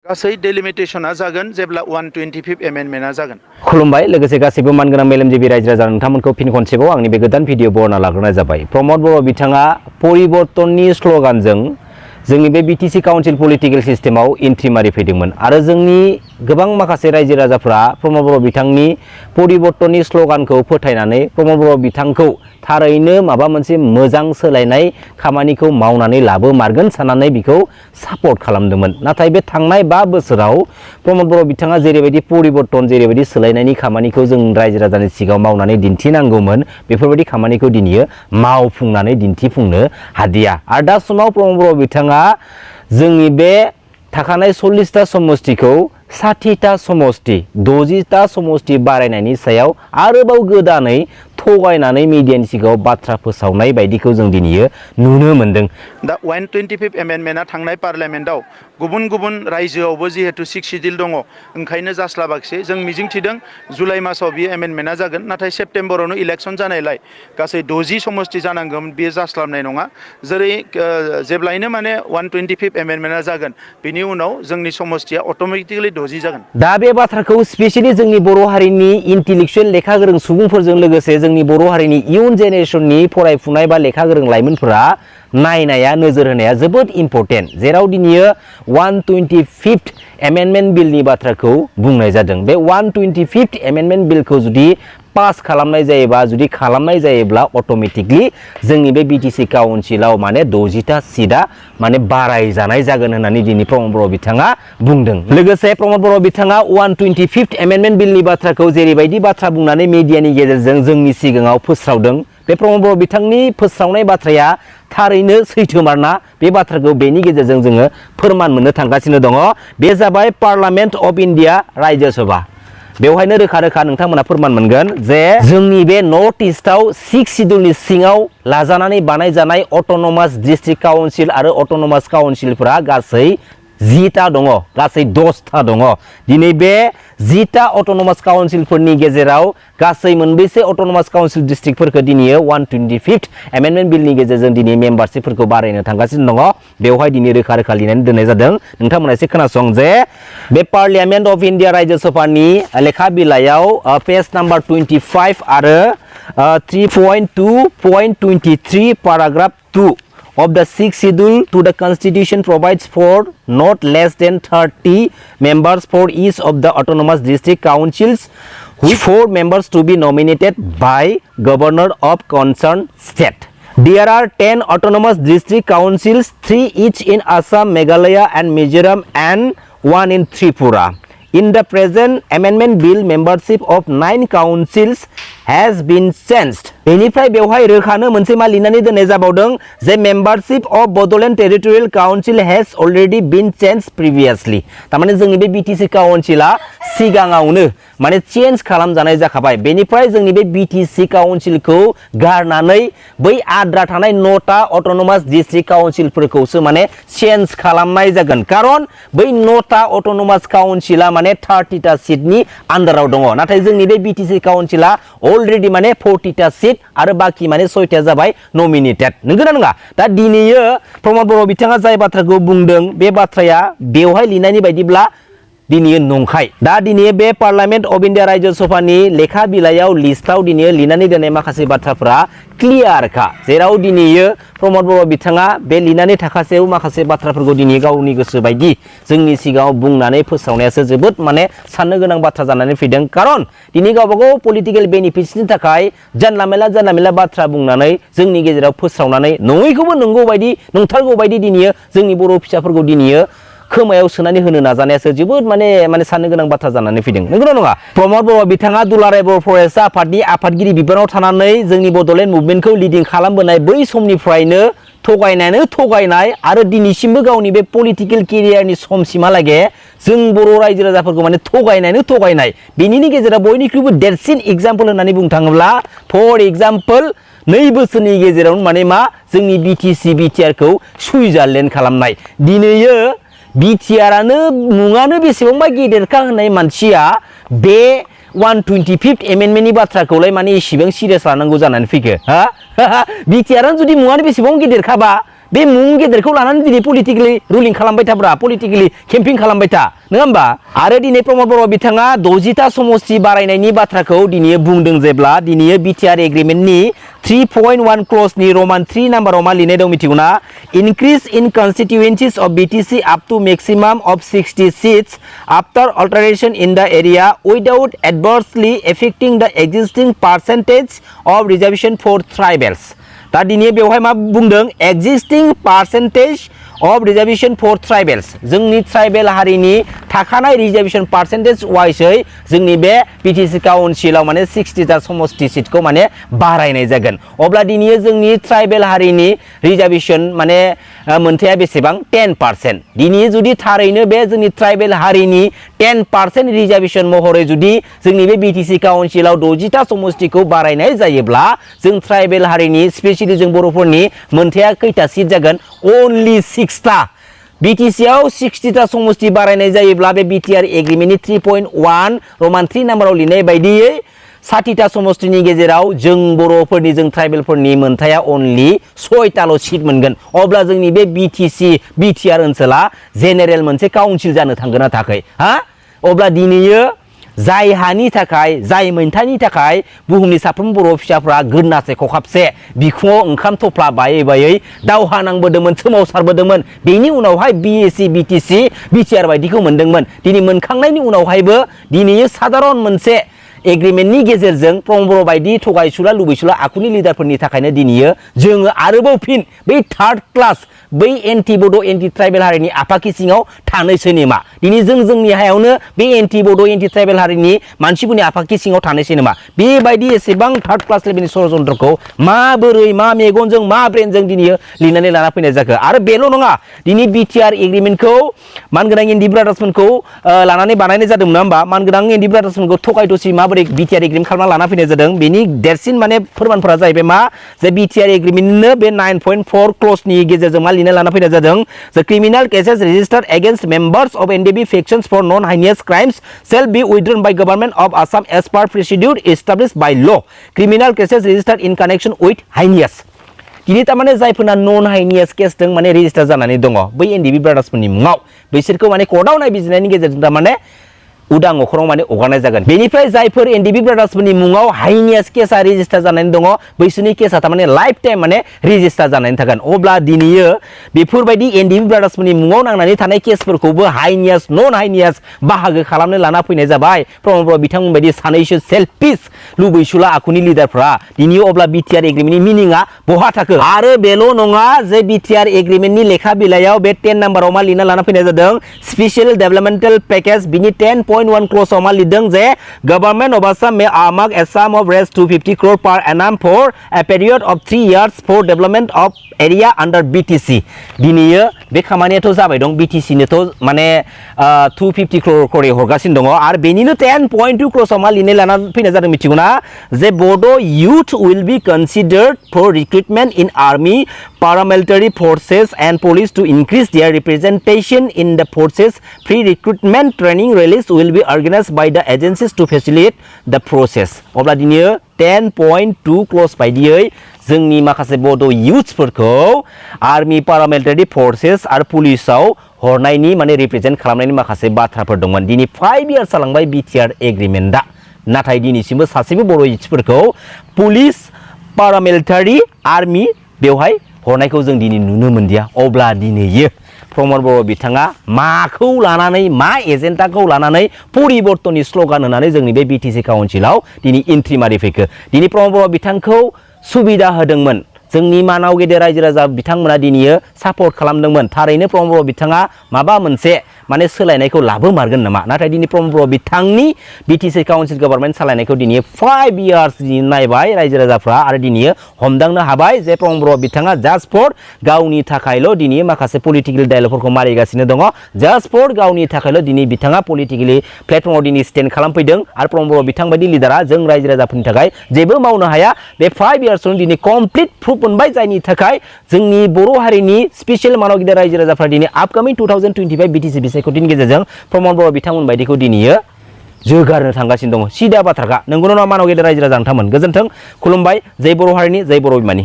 गासै डेलिमिटेशना जागोन जेब्ला 125 एमेन्डमेन्टआ जागोन। खुलुमबाय लोगोसे गासैबो मानगोनां मेलेमजिबि रायजो राजा नोंथांमोनखौ फिन खनसेबाव आंनि बे गोदान भिडिअ बरना लाग्रोनाय जाबाय। प्रमद बर' बिथाङा परिबर्तननि स्ल'गानजों जोंनि बे बिटिसि काउन्सिल पलिटिकेल सिस्टेमाव एन्ट्रि मारि फैदोंमोन आरो जोंनि गोबां माखासे रायजो राजाफ्रा प्रमद बर' बिथांनि परिबर्तननि स्ल'गानखौ फोथायनानै प्रमद बर' बिथांखौ थारैनो माबा मोनसे मोजां सोलायनाय खामानिखौ मावनानै लाबोमारगोन साननानै बिखौ सापर्ट खालामदोंमोन। नाथाय बे थांनाय 5 बोसोराव प्रमद बर' बिथाङा जेरैबायदि परिबर्तन जेरैबायदि सोलायनायनि खामानिखौ जों रायजो राजानि सिगाङाव मावनानै दिन्थिनांगौमोन बेफोरबायदि खामानिखौ दिनैयो मावफुंनानै दिन्थिफुंनो हादिया। आरो दा समाव प्रमद बर' बिथाङा जोंनि बे थाखानाय 40टा समष्टिखौ 60टा समष्टि 60टा समष्टि बारायनायनि सायाव आरोबाव गोदानै थगायनानै मिडियानि सिगाङाव बाथ्रा फोसावनाय बायदिखौ जों दिनैयो नुनो मोनदों। दा 125 एमेन्डमेन्टआ थांनाय पार्लियामेन्टआव गुबुन गुबुन रायजोआवबो जिहेतु 6 सिडिउल दङ ओंखायनो जास्लाबाखिसै। जों मिजिंथिदों जुलाइ मासाव बियो एमेन्डमेन्टआ जागोन, नाथाय सेप्तेम्बरावनो इलेक्सन जानायलाय गासै 60 समष्टि जानांगौमोन, बियो जास्लाबनाय नङा। जेरै जेब्लायनो माने 125 एमेन्डमेन्टआ जागोन बिनि उनाव जोंनि समष्टिया अट'मेटिकलि 60 जागोन। दा बे बाथ्राखौ स्पेसियली जोंनि बर' हारिनि इन्टेलेक्चुवेल लेखा गोरों सुबुंफोरजों लोगोसे जोंनि बर' हारिनि इयुन जेनेरेशननि फरायफुनाय बा लेखा गोरों लाइमोनफोरा नायनाया नोजोर होनाया जोबोद इम्पर्टेन्ट। जेराव दिनैयो 125 एमेन्डमेन्ट बिलनि बाथ्राखौ बुंनाय जादों। बे 125 एमेन्डमेन्ट बिलखौ जुदि पास खालामनाय जायोबा जुदि खालामनाय जायोब्ला अट'मेटिकलि जोंनि बे बिटिसि काउन्सिलाव माने 60टा सिटआ माने बाराय जानाय जागोन होननानै दिनै प्रमद बर' बिथाङा बुंदों। लोगोसे प्रमद बर' बिथाङा 125 एमेन्डमेन्ट बिलनि बाथ्राखौ जेरैबायदि बाथ्रा बुंनानै मिडियानि गेजेरजों जोंनि सिगाङाव फोस्रावदों, बे प्रमद बर' बिथांनि फोस्रावनाय बाथ्राया थारैनो सैथोमारना बे बाथ्राखौ बेनि गेजेरजों जोङो फोरमान मोननो थांगासिनो दङ। बे जाबाय पार्लियामेन्ट अफ इन्डिया रायजो सभा। बेवहायनो रोखा रोखा नोंथांमोना फोरमान मोनगोन जे जोंनि बे नर्थ इस्टआव 6 सिडिउलनि सिङाव लाजानानै बानायजानाय अट'नमास डिस्ट्रिक्ट काउन्सिल आरो अट'नमास काउन्सिलफोरा गासै 10टा दङ, गासै 10टा दङ। दिनै बे 10टा अट'नमास काउन्सिलफोरनि गेजेराव गासै मोनबेसे अट'नमास काउन्सिल डिस्ट्रिक्टफोरखौ दिनै 125 एमेन्डमेन्ट बिलनि गेजेरजों दिनै मेम्बारशिपफोरखौ बारायनो थांगासिनो दङ। बेवहाय दिनै रोखा रोखा लिरनानै दोननाय जादों। नोंथांमोना एसे खोनासं जे बे पार्लियामेन्ट अफ इन्डिया रायजो सभानि लेखा बिलाइयाव पेज नाम्बार 25 आरो 3.2.23 paragraph 2 of the 6th schedule to the Constitution provides for not less than 30 members for each of the autonomous district councils, with 4 members to be nominated by governor of concerned state. There are 10 autonomous district councils, 3 each in Assam, Meghalaya and Mizoram and 1 in Tripura. In the present amendment bill, membership of 9 councils has been changed. बेनिफ्राय बेवहाय रोखानो मोनसे मा लिरनानै दोननाय जाबावदों जे membership of Bodoland territorial council has already been change previously. थारमाने जोंनि बे बिटिसि काउन्सिला सिगाङावनो माने चेन्ज खालामजानाय जाखाबाय। बेनिफ्राय जोंनि बे बिटिसि काउन्सिलखौ गारनानै बै आद्रा थानाय 9टा अट'नमास डिस्ट्रिक्ट काउन्सिलफोरखौसो माने चेन्ज खालामनाय जागोन। खारन बै 9टा अट'नमास काउन्सिला माने 30टा सिटनि आन्दाराव दङ, नाथाय जोंनि बे बिटिसि काउन्सिला अलरेडि माने 40टा सिट आरो बाकी माने 6टा जाबाय नमिनेटेड। नंगौना नङा? दा दिनैयो प्रमद बर' बिथाङा जाय बाथ्राखौ बुंदों बे बाथ्राया बेवहाय लिरनायनि बायदिब्ला दिनै नंखाय। दा दिनै बे पार्लियामेन्ट अफ इन्डिया रायजो सभानि लेखा बिलाइयाव लिस्टआव दिनै लिरनानै दोननाय माखासे बाथ्राफोरा क्लियारखा। जेराव दिनैयो प्रमद बर' बिथाङा बे लिरनानै थाखासेयाव माखासे बाथ्राफोरखौ दिनै गावनि गोसो बायदि जोंनि सिगाङाव बुंनानै फोसावनायासो जोबोद माने साननो गोनां बाथ्रा जानानै फैदों। खारन दिनै गावबागाव पलिटिकेल बेनिफिट्सनि थाखाय जानला मेला बाथ्रा बुंनानै जोंनि गेजेराव फोसावनानै नङैखौबो नंगौ बायदि नंथारगौ बायदि दिनैयो जोंनि बर' फिसाफोरखौ दिनैयो खोमायाव सोनानै होनो नाजानायासो जोबोद माने साननो गोनां बाथ्रा जानानै फैदों। नंगौना नङा? प्रमद बर' बिथाङा दुलाराय बर' फरायसा आफादनि आफादगिरि बिबानाव थानानै जोंनि बड'लेण्ड मुभमेन्टखौ लिडिं खालामबोनाय बै समनिफ्रायनो थगायनाय आरो दिनैसिमबो गावनि बे पलिटिकेल केरियारनि समसिमहालागै जों बर' रायजो राजाफोरखौ माने थगायनाय। बेनिनि गेजेराव बयनिख्रुइबो देरसिन एग्जाम्पल होननानै बुंनो थाङोब्ला फर एग्जाम्पल 2 बोसोरनि गेजेरावनो माने मा जोंनि बिटिआरखौ सुइजारलेण्ड खालामनाय। दिनैयो बिटिआरानो मुङानो बेसेबांबा गेदेरखा होननाय मानसिया बे 125 एमेन्डमेन्टनि बाथ्राखौलाय माने इसेबां सिरियास लानांगौ जानानै फैखो? बिटिआरानो जुदि मुङानो बेसेबां गेदेरखाबा बे मुं गेदेरखौ लानानै दिनै पलिटिकेलि रुलिं खालामबाय थाब्रा पलिटिकेलि केम्पिं खालामबाय था नङा होमबा आरो दिनै प्रमद बर' बिथाङा 60टा समस्ति बारायनायनि बाथ्राखौ दिनै बुंदों जेब्ला दिनै बिटिआर एग्रिमेन्टनि 3.1 क्लजनि रमान 3 नाम्बाराव मा लिरनाय दं मिथिगौना increase in constituencies of BTC up to maximum of 60 seats after alteration in the area without adversely affecting the existing percentage of reservation for tribals दा दिनै बेवहाय मा बुंदों existing percentage of reservation for tribals जोंनि tribal हारिनि थाखानाय reservation percentage वाइसै जोंनि बे बिटिसि काउन्सिलाव माने 60टा समस्ति सीटखौ माने बारायनाय जागोन अब्ला दिनै जोंनि ट्राइबेल हारिनि रिजर्वेशन माने मोनथाया बेसेबां 10% दिनै जुदि थारैनो बे जोंनि ट्राइबेल हारिनि 10% रिजर्वेशन महरै जुदि जोंनि बे बिटिसि काउन्सिलाव 60टा समस्तिखौ बारायनाय जायोब्ला जों ट्राइबेल हारिनि स्पेशली जों बर'फोरनि मोनथाया खैथा सीट जागोन only 6टा बिटिसिआव 60टा समस्ति बारायनाय जायोब्ला बे बिटिआर एग्रिमेन्टनि 3.1 रमान 3 नाम्बाराव लिरनाय बायदियै 60टा समस्तिनि गेजेराव जों बर'फोरनि जों ट्राइबेलफोरनि मोनथाया only 6टाल' सीट मोनगोन अब्ला जोंनि बे बिटिसि बिटिआर ओनसोला जेनेरेल मोनसे काउन्सिल जानो थांगोन ना थाखाय हा अब्ला दिनैयो जाय हानि थाखाय जाय मोनथायनि थाखाय बुहुमनि साफ्रोम बर' फिसाफ्रा गोरनासे खखाबसे बिखुङाव ओंखाम थफ्ला बायै बायै दावहा नांबोदोंमोन सोमावसारबोदोंमोन बेनि उनावहाय बिएसि बिटिसि बिटिआर बायदिखौ मोनदोंमोन दिनै मोनखांनायनि उनावहायबो दिनै साधारन मोनसे एग्रिमेन्टनि गेजेरजों प्रमद बर' बायदि थगायसुला लुबैसुला आखुनि लिडारफोरनि थाखायनो दिनै जोङो आरोबाव फिन बै थार्ड क्लास बै एन्टि बड' एन्टि ट्राइबेल हारिनि आफाखि सिङाव थानोसै नामा दिनै जोंनि हायावनो बे एन्टि बड' एन्टि ट्राइबेल हारिनि मानसिफोरनि आफाखि सिङाव थानोसै नामा बेबायदि एसेबां थार्ड क्लास लेभेलनि षड़यन्त्रखौ माबोरै मा मेगनजों मा ब्रेनजों दिनै लिरनानै लाना फैनाय जाखो आरो बेल' नङा दिनै बिटिआर एग्रिमेन्टखौ मानगोनां एन्डि ब्रादार्समोनखौ लानानै बानायनाय जादोंमोन ना होमबा मानगोनां एन्डि ब्रादार्समोनखौ थगाय थसि माबोरै बिटिआर एग्रिमेन्ट खालामना लाना फैनाय जादों बेनि देरसिन माने फोरमानफोरा जाहैबाय मा जे बिटिआर एग्रिमेन्टनो बे 9.4 क्लजनि गेजेरजों मा लिरना लाना फैनाय जादों the criminal cases registered against members of NDB factions for non-heinous crimes shall be withdrawn by government of Assam as per procedure established by law criminal cases registered in connection with heinous दिनै तारमाने जायफोरना नन हाइनियास case दं माने register जानानै दङ बै एनडिबि ब्रादार्सफोरनि मुङाव बैसोरखौ माने कर्टआव नायबिजिरनायनि गेजेरजों तारमाने उदां अखराव माने हगारनाय जागोन बेनिफ्राय जायफोर एनडिबि ब्रादार्सफोरनि मुङाव हाइनियास केसा रेजिस्टार जानानै दङ बैसोरनि केसा तारमाने लाइफ टाइम माने रेजिस्टार जानानै थागोन अब्ला दिनैयो बेफोरबायदि एनडिबि ब्रादार्सफोरनि मुङाव नांनानै थानाय केसफोरखौबो हाइनियास नन हाइनियास बाहागो खालामनो लाना फैनाय जाबाय प्रमद बर' बिथांमोन बायदि सानैसो सेल्फिश लुबैसुला आखुनि लिडारफ्रा दिनै अब्ला बिटिआर एग्रिमेन्टनि मिनिङा बहा थाखो आरो बेल' नङा जे बिटिआर एग्रिमेन्टनि लेखा बिलाइयाव बे 10 नाम्बाराव मा लिरना लाना फैनाय जादों स्पेशल डेभेलपमेन्टेल पैकेज बिनि 10.1 क्लज मा लिरदों जे गवर्नमेंट अफ आसाम मे आर्माक ए साम of race 250 crore per annum for a period of 3 years for development of area under BTC दिनैयो बे खामानियाथ' जाबाय दं BTC नोथ' माने 250 crore करि हरगासिनो दङ आरो बेनिनो 10.2 क्लज मा लिरनाय लाना फैनाय जादों मिथिगौना जे बड' youth will be considered for recruitment in army paramilitary forces and police to increase their representation in the forces free recruitment training release will be organized by the agencies to facilitate the process अब्ला दिनै 10.2 clause बायदियै जोंनि माखासे बड' youthफोरखौ army पारामिलिटारि फर्सेस आरो पुलिसाव हरनायनि माने represent खालामनायनि माखासे बाथ्राफोर दंमोन दिनै 5 इयार्स जालांबाय बिटिआर एग्रिमेन्टआ नाथाय दिनैसिमबो सासेबो बर' youthफोरखौ पुलिस पारामिलिटारि आर्मी बेवहाय हरनायखौ जों दिनै नुनो मोनदिया अब्ला दिनैयो प्रमद बर' बिथाङा माखौ लानानै मा एजेन्डाखौ लानानै परिबर्तननि स्ल'गान होनानै जोंनि बे बिटिसि काउन्सिलाव दिनै एन्ट्रि मारि फैखो दिनै प्रमद बर' बिथांखौ सुबिदा होदोंमोन जोंनि मानाव गेदेर रायजो राजा बिथांमोना दिनै सापर्ट खालामदोंमोन थारैनो प्रमद बर' बिथाङा माबा मोनसे माने सोलायनायखौ लाबोमारगोन नामा नाथाय दिनै प्रमद बर' बिथांनि बिटिसि काउन्सिल गभर्नमेन्ट सालायनायखौ दिनै 5 इयार्स नायबाय रायजो राजाफ्रा आरो दिनै हमदांनो हाबाय जे प्रमद बर' बिथाङा जास्ट फर गावनि थाखायल' दिनै माखासे पलिटिकेल डायलगफोरखौ मारिगासिनो दङ जास्ट फर गावनि थाखायल' दिनै बिथाङा पलिटिकेलि प्लेटफर्माव दिनै स्टेन्ड खालामफैदों आरो प्रमद बर' बिथां बायदि लिडारा जों रायजो राजाफोरनि थाखाय जेबो मावनो हाया बे 5 इयार्सआवनो दिनै कमप्लिट प्रुफ मोनबाय जायनि थाखाय जोंनि बर' हारिनि स्पेशल मानाव गिदिर रायजो राजाफ्रा दिनै आपकामिं 2025 बिटिसि बिसायख'थिनि गेजेरजों प्रमद बर' बिथांमोन बायदिखौ दिनै जोगारनो थांगासिनो दङ सिदा बाथ्राखा नंगौना नङा मानाव गेदेर रायजो राजा नोंथांमोन गोजोन्थों खुलुमबाय जय बर' हारिनि जय बर' बिमानि